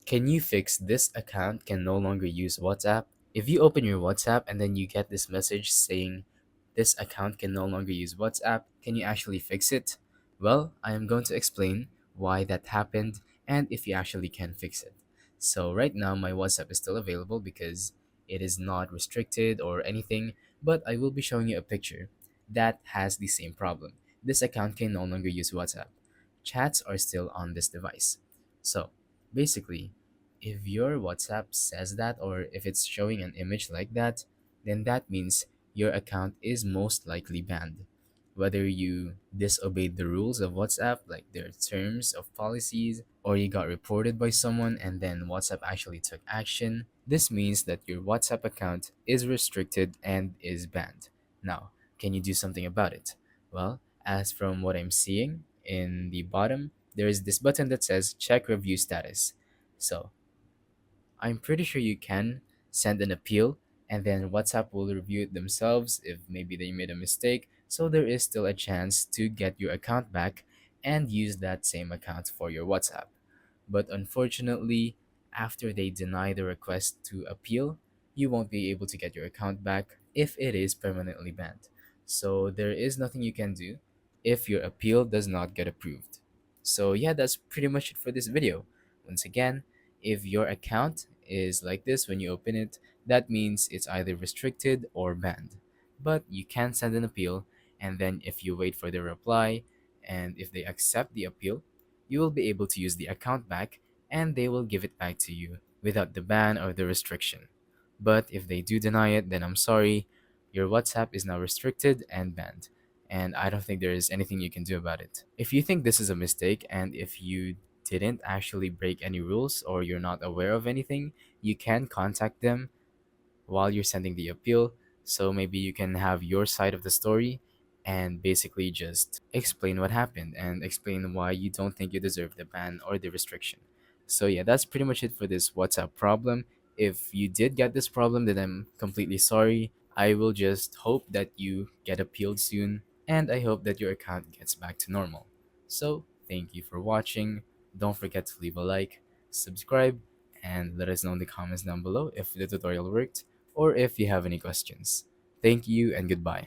Can you fix this account can no longer use WhatsApp? If you open your WhatsApp and then you get this message saying this account can no longer use WhatsApp, can you actually fix it? Well, I am going to explain why that happened and if you actually can fix it. So right now my WhatsApp is still available because it is not restricted or anything, but I will be showing you a picture that has the same problem. This account can no longer use WhatsApp. Chats are still on this device. So basically, if your WhatsApp says that or if it's showing an image like that, then that means your account is most likely banned. Whether you disobeyed the rules of WhatsApp, like their terms of policies, or you got reported by someone and then WhatsApp actually took action, this means that your WhatsApp account is restricted and is banned. Now, can you do something about it? Well, as from what I'm seeing in the bottom, there is this button that says check review status. So I'm pretty sure you can send an appeal and then WhatsApp will review it themselves if maybe they made a mistake. So there is still a chance to get your account back and use that same account for your WhatsApp. But unfortunately, after they deny the request to appeal, you won't be able to get your account back if it is permanently banned. So there is nothing you can do if your appeal does not get approved. So yeah, that's pretty much it for this video. Once again, if your account is like this when you open it, that means it's either restricted or banned. But you can send an appeal, and then if you wait for their reply, and if they accept the appeal, you will be able to use the account back and they will give it back to you without the ban or the restriction. But if they do deny it, then I'm sorry, your WhatsApp is now restricted and banned. And I don't think there is anything you can do about it. If you think this is a mistake and if you didn't actually break any rules or you're not aware of anything, you can contact them while you're sending the appeal. So maybe you can have your side of the story and basically just explain what happened and explain why you don't think you deserve the ban or the restriction. So yeah, that's pretty much it for this WhatsApp problem. If you did get this problem, then I'm completely sorry. I will just hope that you get appealed soon and I hope that your account gets back to normal. So thank you for watching. Don't forget to leave a like, subscribe, and let us know in the comments down below if the tutorial worked or if you have any questions. Thank you and goodbye.